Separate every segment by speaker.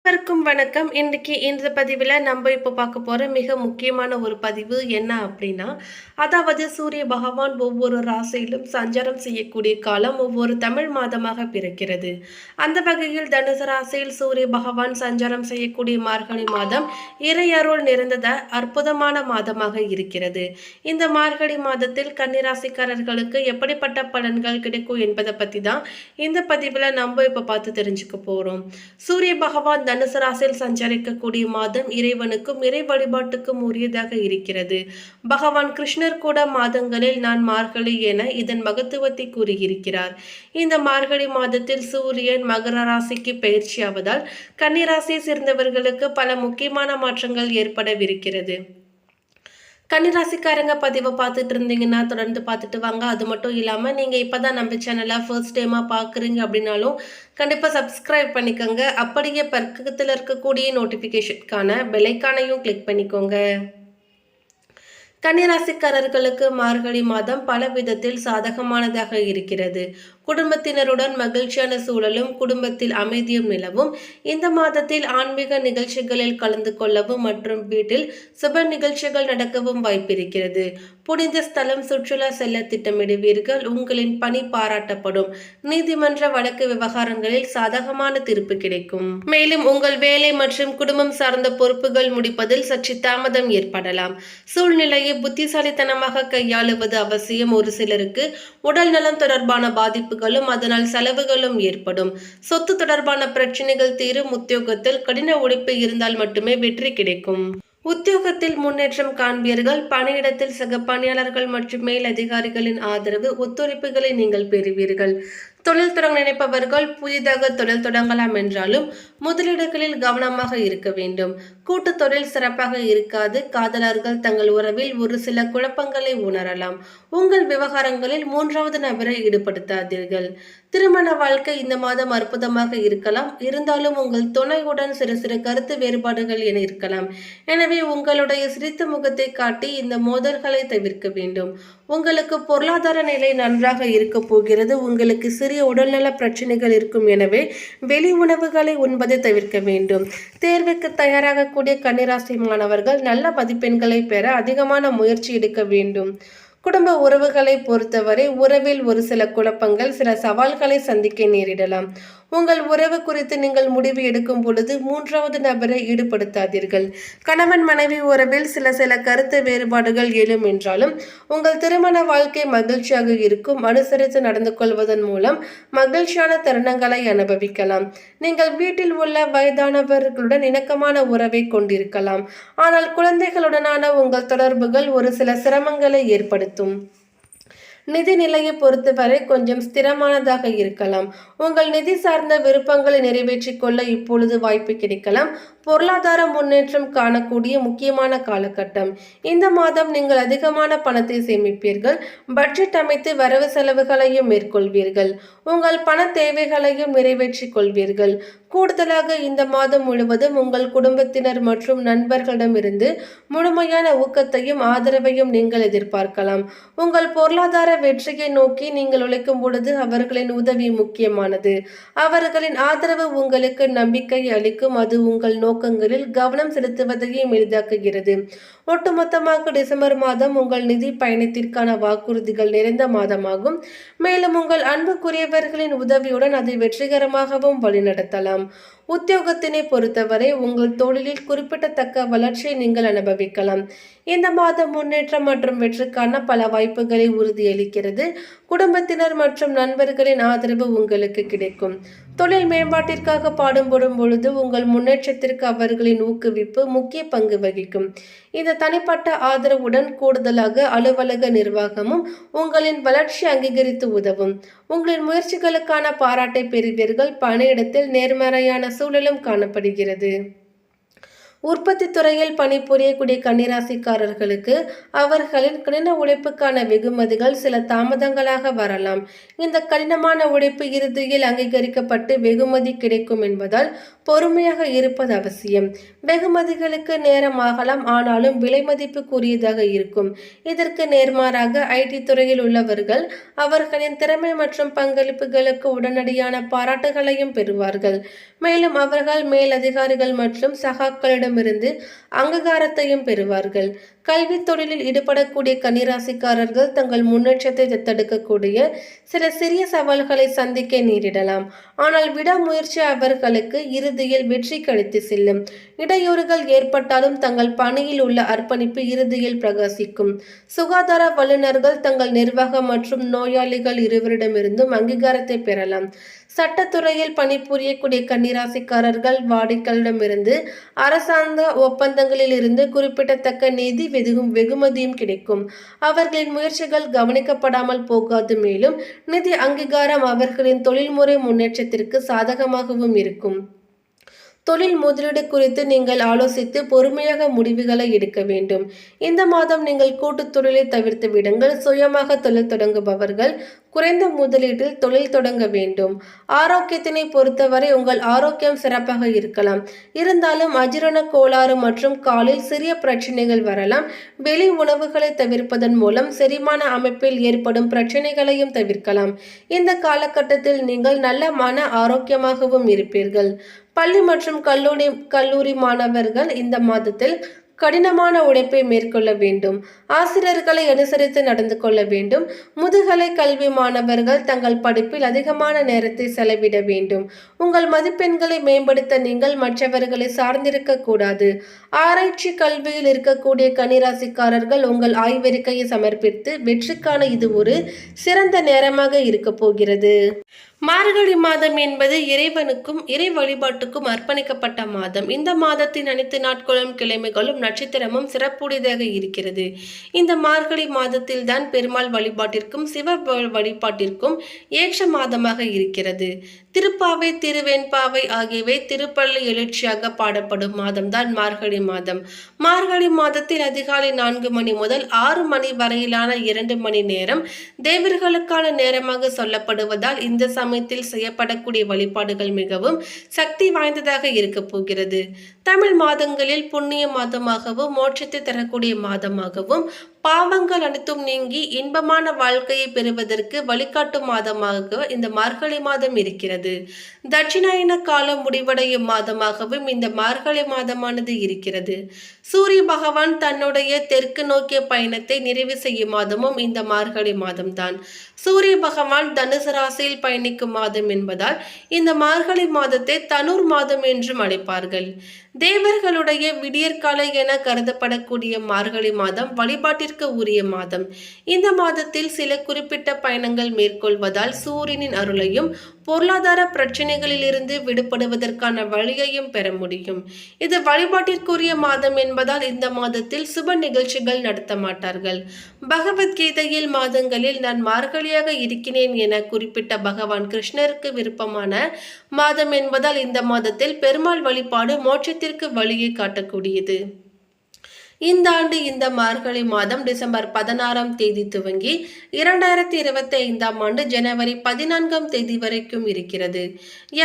Speaker 1: அனைவருக்கும் வணக்கம். இன்றைக்கு இந்த பதிவில் நம்ம இப்போ பார்க்க போகிற மிக முக்கியமான ஒரு பதிவு என்ன அப்படின்னா, அதாவது சூரிய பகவான் ஒவ்வொரு ராசியிலும் சஞ்சாரம் செய்யக்கூடிய காலம் ஒவ்வொரு தமிழ் மாதமாக பிறக்கிறது. அந்த வகையில் தனுசு ராசியில் சூரிய பகவான் சஞ்சாரம் செய்யக்கூடிய மார்கழி மாதம் இறையருள் நிறைந்த அற்புதமான மாதமாக இருக்கிறது. இந்த மார்கழி மாதத்தில் கன்னிராசிக்காரர்களுக்கு எப்படிப்பட்ட பலன்கள் கிடைக்கும் என்பதை பற்றி தான் இந்த பதிவில் நம்ம இப்போ பார்த்து தெரிஞ்சுக்க போகிறோம். சூரிய பகவான் தனுசு ராசியில் சஞ்சரிக்கக்கூடிய மாதம் இறைவனுக்கும் இறை வழிபாட்டுக்கும் உரியதாக இருக்கிறது. பகவான் கிருஷ்ணர் கூட மாதங்களில் நான் மார்கழி என இதன் மகத்துவத்தை கூறியிருக்கிறார். இந்த மார்கழி மாதத்தில் சூரியன் மகர ராசிக்கு பயிற்சியாவதால் கன்னிராசியை சேர்ந்தவர்களுக்கு பல முக்கியமான மாற்றங்கள் ஏற்படவிருக்கிறது. கன்னிராசிக்காரங்க பதிவை பார்த்துட்டு இருந்தீங்கன்னா தொடர்ந்து பார்த்துட்டு வாங்க. அது மட்டும் இல்லாமல் நீங்கள் இப்போ தான் நம்ம சேனலை ஃபர்ஸ்ட் டைமாக பார்க்குறீங்க அப்படின்னாலும் கண்டிப்பாக சப்ஸ்கிரைப் பண்ணிக்கோங்க. அப்படியே பக்கத்தில் இருக்கக்கூடிய நோட்டிஃபிகேஷனுக்கான பெல்லைக்கானையும் கிளிக் பண்ணிக்கோங்க. கன்னிராசிக்காரர்களுக்கு மார்கழி மாதம் பல விதத்தில் சாதகமானதாக இருக்கிறது. குடும்பத்தினருடன் மகிழ்ச்சியான சூழலும் குடும்பத்தில் அமைதியும் நிலவும். இந்த மாதத்தில் ஆன்மீக நிகழ்ச்சிகளில் கலந்து கொள்ளவும் மற்றும் வீட்டில் சுப நிகழ்ச்சிகள் நடக்கவும் வாய்ப்பிருக்கிறது. புனித ஸ்தலம் சுற்றுலா செல்ல திட்டமிடுவீர்கள். உங்களின் பணி பாராட்டப்படும். நீதிமன்ற வழக்கு விவகாரங்களில் சாதகமான தீர்ப்பு கிடைக்கும். மேலும் உங்கள் வேலை மற்றும் குடும்பம் சார்ந்த பொறுப்புகள் முடிப்பதில் சற்று தாமதம் ஏற்படலாம். சூழ்நிலையை புத்திசாலித்தனமாக கையாளுவது அவசியம். ஒரு சிலருக்கு உடல் நலம் தொடர்பான பாதிப்புகளும் அதனால் செலவுகளும் ஏற்படும். சொத்து தொடர்பான பிரச்சனைகள் தீரும். உத்தியோகத்தில் கடின உழைப்பு இருந்தால் மட்டுமே வெற்றி கிடைக்கும். உத்தியோகத்தில் முன்னேற்றம் காண்பீர்கள். பணியிடத்தில் சக பணியாளர்கள் மற்றும் மேல் அதிகாரிகளின் ஆதரவு ஒத்துழைப்புகளை நீங்கள் பெறுவீர்கள். தொழில் தொடங்க நினைப்பவர்கள் புதிதாக தொழில் தொடங்கலாம் என்றாலும் முதலீடுகளில் கவனமாக இருக்க வேண்டும். கூட்டு தொழில் சிறப்பாக இருக்காது. காதலர்கள் தங்கள் உறவில் ஒரு சில குழப்பங்களை உணரலாம். உங்கள் விவகாரங்களில் மூன்றாவது நபரை ஈடுபடுத்தாதீர்கள். திருமண வாழ்க்கை இந்த மாதம் அற்புதமாக இருக்கலாம். இருந்தாலும் உங்கள் துணையுடன் சிறு சிறு கருத்து வேறுபாடுகள் என இருக்கலாம். எனவே உங்களுடைய சிரித்த முகத்தை காட்டி இந்த மோதல்களை தவிர்க்க வேண்டும். உங்களுக்கு பொருளாதார நிலை நன்றாக இருக்க போகிறது. உங்களுக்கு சிறிய உடல்நல பிரச்சனைகள் இருக்கும். எனவே வெளி உணவுகளை உண்பதை தவிர்க்க வேண்டும். தேர்வுக்கு தயாராகக்கூடிய கன்னிராசி மாணவர்கள் நல்ல மதிப்பெண்களை பெற அதிகமான முயற்சி எடுக்க வேண்டும். குடும்ப உறவுகளை பொறுத்தவரை உறவில் ஒரு சில குழப்பங்கள் சில சவால்களை சந்திக்க நேரிடலாம். உங்கள் உறவு குறித்து நீங்கள் முடிவு எடுக்கும் பொழுது மூன்றாவது நபரை ஈடுபடுத்தாதீர்கள். கணவன் மனைவி உறவில் சில கருத்து வேறுபாடுகள் எழும் என்றாலும் உங்கள் திருமண வாழ்க்கை மகிழ்ச்சியாக இருக்கும். அனுசரித்து நடந்து கொள்வதன் மூலம் மகிழ்ச்சியான தருணங்களை அனுபவிக்கலாம். நீங்கள் வீட்டில் உள்ள வயதானவர்களுடன் இணக்கமான உறவை கொண்டிருக்கலாம். ஆனால் குழந்தைகளுடனான உங்கள் தொடர்புகள் ஒரு சில சிரமங்களை ஏற்படுத்தும். நிதி நிலையை பொறுத்தவரை கொஞ்சம் ஸ்திரமானதாக இருக்கலாம். உங்கள் நிதி சார்ந்த விருப்பங்களை நிறைவேற்றிக் கொள்ள இப்பொழுது வாய்ப்பு கிடைக்கலாம். பொருளாதார முன்னேற்றம் காணக்கூடிய முக்கியமான காலகட்டம். இந்த மாதம் நீங்கள் அதிகமான பணத்தை சேமிப்பீர்கள். பட்ஜெட் அமைத்து வரவு செலவுகளையும் மேற்கொள்வீர்கள். உங்கள் பண தேவைகளையும் நிறைவேற்றிக் கொள்வீர்கள். கூடுதலாக இந்த மாதம் முழுவதும் உங்கள் குடும்பத்தினர் மற்றும் நண்பர்களிடமிருந்து முழுமையான ஊக்கத்தையும் ஆதரவையும் நீங்கள் எதிர்பார்க்கலாம். உங்கள் பொருளாதார வெற்றியை நோக்கி நீங்கள் உழைக்கும் பொழுது அவர்களின் உதவி முக்கியமானது. அவர்களின் ஆதரவு உங்களுக்கு நம்பிக்கை அளிக்கும். அது உங்கள் நோக்கங்களில் கவனம் செலுத்துவதையும் எளிதாக்குகிறது. ஒட்டுமொத்தமாக டிசம்பர் மாதம் உங்கள் நிதி பயணத்திற்கான வாக்குறுதிகள் நிறைந்த மாதமாகும். மேலும் உங்கள் அன்புக்குரியவர்களின் உதவியுடன் அதை வெற்றிகரமாகவும் வழிநடத்தலாம். உத்தியோகத்தினை பொறுத்தவரை உங்கள் தொழிலில் குறிப்பிடத்தக்க வளர்ச்சியை நீங்கள் அனுபவிக்கலாம். இந்த மாதம் முன்னேற்றம் மற்றும் வெற்றிக்கான பல வாய்ப்புகளை உறுதியளிக்கிறது. குடும்பத்தினர் மற்றும் நண்பர்களின் ஆதரவு உங்களுக்கு கிடைக்கும். தொழில் மேம்பாட்டிற்காக பாடுபடும் பொழுது உங்கள் முன்னேற்றத்திற்கு அவர்களின் ஊக்குவிப்பு முக்கிய பங்கு வகிக்கும். இந்த தனிப்பட்ட ஆதரவுடன் கூடுதலாக அலுவலக நிர்வாகமும் உங்களின் வளர்ச்சி அங்கீகரித்து உதவும். உங்களின் முயற்சிகளுக்கான பாராட்டை பெறுவீர்கள். பணியிடத்தில் நேர்மறையான சூழலும் காணப்படுகிறது. உற்பத்தி துறையில் பணிபுரியக்கூடிய கன்னிராசிக்காரர்களுக்கு அவர்களின் கடின உழைப்புக்கான வெகுமதிகள் சில தாமதங்களாக வரலாம். இந்த கடினமான உழைப்பு இறுதியில் அங்கீகரிக்கப்பட்டு வெகுமதி கிடைக்கும் என்பதால் பொறுமையாக இருப்பது அவசியம். வெகுமதிகளுக்கு நேரம் ஆகலாம், ஆனாலும் விலை மதிப்புக்குரியதாக இருக்கும். இதற்கு நேர்மாறாக ஐடி துறையில் உள்ளவர்கள் அவர்களின் திறமை மற்றும் பங்களிப்புகளுக்கு உடனடியான பாராட்டுகளையும் பெறுவார்கள். மேலும் அவர்கள் மேலதிகாரிகள் மற்றும் சகாக்களிடமிருந்து அங்கீகாரத்தையும் பெறுவார்கள். கல்வி தொழிலில் ஈடுபடக்கூடிய கன்னிராசிக்காரர்கள் தங்கள் முன்னேற்றத்தை தத்தெடுக்கக்கூடிய சில சிறிய சவால்களை சந்திக்க நேரிடலாம். ஆனால் விடாமுயற்சி அவர்களுக்கு இறுதியில் வெற்றி கிடைத்து செல்லும். இடையூறுகள் ஏற்பட்டாலும் தங்கள் பணியில் உள்ள அர்ப்பணிப்பு இறுதியில் பிரகாசிக்கும். சுகாதார வல்லுநர்கள் தங்கள் நிர்வாகம் மற்றும் நோயாளிகள் இருவரிடமிருந்தும் அங்கீகாரத்தை பெறலாம். சட்டத்துறையில் பணிபுரியக்கூடிய கன்னிராசிக்காரர்கள் வாடிக்கையாளரிடமிருந்து அரசாங்க ஒப்பந்தங்களில் இருந்து குறிப்பிடத்தக்க நிதி வெகுமதியும் கிடைக்கும். அவர்களின் முயற்சிகள் கவனிக்கப்படாமல் போகாது. மேலும் நிதி அங்கீகாரம் அவர்களின் தொழில்முறை முன்னேற்றத்திற்கு சாதகமாகவும் இருக்கும். தொழில் முதலீடு குறித்து நீங்கள் ஆலோசித்து பொறுமையாக முடிவுகளை எடுக்க வேண்டும். இந்த மாதம் நீங்கள் கூட்டுத் தொழிலை தவிர்த்து விடுங்கள். சுயமாக தொழில் தொடங்குபவர்கள் குறைந்த முதலீட்டில் தொழில் தொடங்க வேண்டும். ஆரோக்கியத்தினை பொறுத்தவரை உங்கள் ஆரோக்கியம் சிறப்பாக இருக்கலாம். இருந்தாலும் அஜீரண கோளாறு மற்றும் காலில் சிறிய பிரச்சனைகள் வரலாம். வெளி உணவுகளை தவிர்ப்பதன் மூலம் செரிமான அமைப்பில் ஏற்படும் பிரச்சனைகளையும் தவிர்க்கலாம். இந்த காலகட்டத்தில் நீங்கள் நல்ல மன ஆரோக்கியமாகவும் இருப்பீர்கள். பள்ளி மற்றும் கல்லூரி மாணவர்கள் இந்த மாதத்தில் கடினமான உழைப்பை மேற்கொள்ள வேண்டும். ஆசிரியர்களை அனுசரித்து நடந்து கொள்ள வேண்டும். முதுகலை கல்வி மாணவர்கள் தங்கள் படிப்பில் அதிகமான நேரத்தை செலவிட வேண்டும். உங்கள் மதிப்பெண்களை மேம்படுத்த நீங்கள் மற்றவர்களை சார்ந்திருக்க கூடாது. ஆராய்ச்சி கல்வியில் இருக்கக்கூடிய கன்னிராசிக்காரர்கள் உங்கள் ஆய்வறிக்கையை சமர்ப்பித்து வெற்றிக்கான இது ஒரு சிறந்த நேரமாக இருக்க போகிறது. மார்கழி மாதம் என்பது இறைவனுக்கும் இறை வழிபாட்டுக்கும் அர்ப்பணிக்கப்பட்ட மாதம். இந்த மாதத்தின் அனைத்து நாட்களும் கிழமைகளும் நட்சத்திரமும் சிறப்புடையதாக இருக்கிறது. இந்த மார்கழி மாதத்தில் தான் பெருமாள் வழிபாட்டிற்கும் சிவ வழிபாட்டிற்கும் ஏற்ற மாதமாக இருக்கிறது. திருப்பாவை திருவெண்பாவை ஆகியவை திருப்பள்ளி எழுச்சியாக பாடப்படும் மாதம்தான் மார்கழி மாதம். மார்கழி மாதத்தில் அதிகாலை 4 மணி முதல் 6 மணி வரையிலான 2 மணி நேரம் தேவர்களுக்கான நேரமாக சொல்லப்படுவதால் இந்த சமயத்தில் செய்யப்படக்கூடிய வழிபாடுகள் மிகவும் சக்தி வாய்ந்ததாக இருக்க போகிறது. தமிழ் மாதங்களில் புண்ணிய மாதமாகவும் மோட்சத்தை தரக்கூடிய மாதமாகவும் பாவங்கள் அனைத்தும் நீங்கி இன்பமான வாழ்க்கையை பெறுவதற்கு வழிகாட்டும் மாதமாக இந்த மார்கழி மாதம் இருக்கிறது. தட்சிணாயன காலம் முடிவடையும் மாதமாகவும் இந்த மார்கழி மாதமானது இருக்கிறது. சூரிய பகவான் தன்னுடைய தெற்கு நோக்கிய பயணத்தை நிறைவு செய்யும் மாதமும் இந்த மார்கழி மாதம்தான். சூரிய பகவான் தனுசு ராசியில் பயணிக்கும் மாதம் என்பதால் இந்த மார்கழி மாதத்தை தனுர் மாதம் என்றும் அழைப்பார்கள். தேவர்களுடைய விடியற்காலை என கருதப்படக்கூடிய மார்கழி மாதம் வழிபாட்டிற்கு உரிய மாதம். இந்த மாதத்தில் சில குறிப்பிட்ட பயணங்கள் மேற்கொள்வதால் சூரியனின் அருளையும் பொருளாதார பிரச்சனைகளில் இருந்து விடுபடுவதற்கான வழியையும் பெற முடியும். இது வழிபாட்டிற்குரிய மாதம் என்பதால் இந்த மாதத்தில் சுப நிகழ்ச்சிகள் நடத்த மாட்டார்கள். பகவத்கீதையில் மாதங்களில் நான் மார்கழியாக இருக்கிறேன் என குறிப்பிட்ட பகவான் கிருஷ்ணருக்கு விருப்பமான மாதம் என்பதால் இந்த மாதத்தில் பெருமாள் வழிபாடு மோட்சத்திற்கு வழியை காட்டக்கூடியது. இந்த ஆண்டு இந்த மார்கழி மாதம் டிசம்பர் 16ஆம் தேதி துவங்கி 2025ஆம் ஆண்டு ஜனவரி 14ஆம் தேதி வரைக்கும் இருக்கிறது.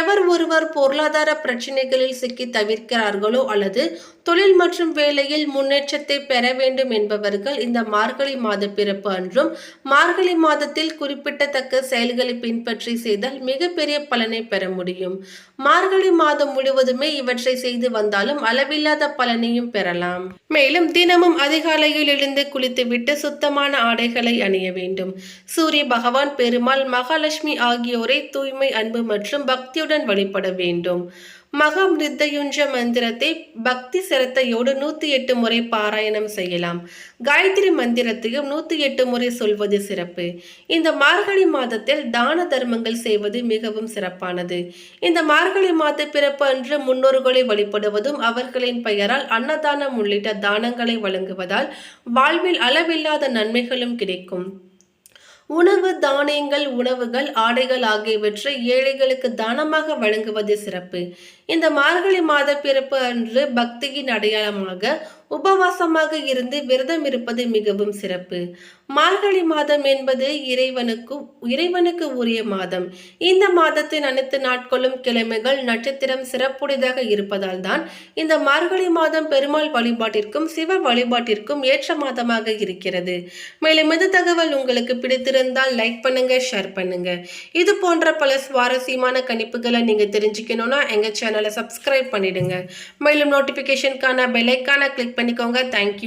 Speaker 1: எவர் ஒருவர் பொருளாதார பிரச்சனைகளில் சிக்கி தவிர்க்கிறார்களோ அல்லது தொழில் மற்றும் வேலையில் முன்னேற்றத்தை பெற வேண்டும் என்பவர்கள் இந்த மார்கழி மாத பிறப்பு அன்றும் மார்கழி மாதத்தில் குறிப்பிடத்தக்க செயல்களை பின்பற்றி செய்தால் மிகப்பெரிய பலனை பெற முடியும். மார்கழி மாதம் முழுவதுமே இவற்றை செய்து வந்தாலும் அளவில்லாத பலனையும் பெறலாம். மேலும் தினமும் அதிகாலையில் எழுந்து குளித்துவிட்டு சுத்தமான ஆடைகளை அணிய வேண்டும். சூரிய பகவான், பெருமாள், மகாலட்சுமி ஆகியோரை தூய்மை, அன்பு மற்றும் பக்தியுடன் வழிபட வேண்டும். மகா மிருத்யுஞ்ச மந்திரத்தை பக்தி சிரத்தையோடு 108 முறை பாராயணம் செய்யலாம். காயத்ரி மந்திரத்தையும் 108 முறை சொல்வது சிறப்பு. இந்த மார்கழி மாதத்தில் தான தர்மங்கள் செய்வது மிகவும் சிறப்பானது. இந்த மார்கழி மாத பிறப்பு அன்று முன்னோர்களை வழிபடுவதும் அவர்களின் பெயரால் அன்னதானம் உள்ளிட்ட தானங்களை வழங்குவதால் வாழ்வில் அளவில்லாத நன்மைகளும் கிடைக்கும். உணவு, தானியங்கள், உணவுகள், ஆடைகள் ஆகியவற்றை ஏழைகளுக்கு தானமாக வழங்குவது சிறப்பு. இந்த மார்கழி மாத பிறப்பு அன்று பக்தியின் அடையாளமாக உபவாசமாக இருந்து விரதம் இருப்பது மிகவும் சிறப்பு. மார்கழி மாதம் என்பது இறைவனுக்கு உரிய மாதம். இந்த மாதத்தின் அனைத்து நாட்களும் கிழமைகள் நட்சத்திரம் சிறப்புடையதாக இருப்பதால் தான் இந்த மார்கழி மாதம் பெருமாள் வழிபாட்டிற்கும் சிவ வழிபாட்டிற்கும் ஏற்ற மாதமாக இருக்கிறது. மேலும் இந்த தகவல் உங்களுக்கு பிடித்திருந்தால் லைக் பண்ணுங்க, ஷேர் பண்ணுங்க. இது போன்ற பல சுவாரஸ்யமான கணிப்புகளை நீங்க தெரிஞ்சுக்கணும்னா எங்க சேனலை சப்ஸ்கிரைப் பண்ணிடுங்க. மேலும் நோட்டிபிகேஷனுக்கான பெல் ஐகானை கிளிக் பண்ணிக்கோங்க. தேங்க்யூ.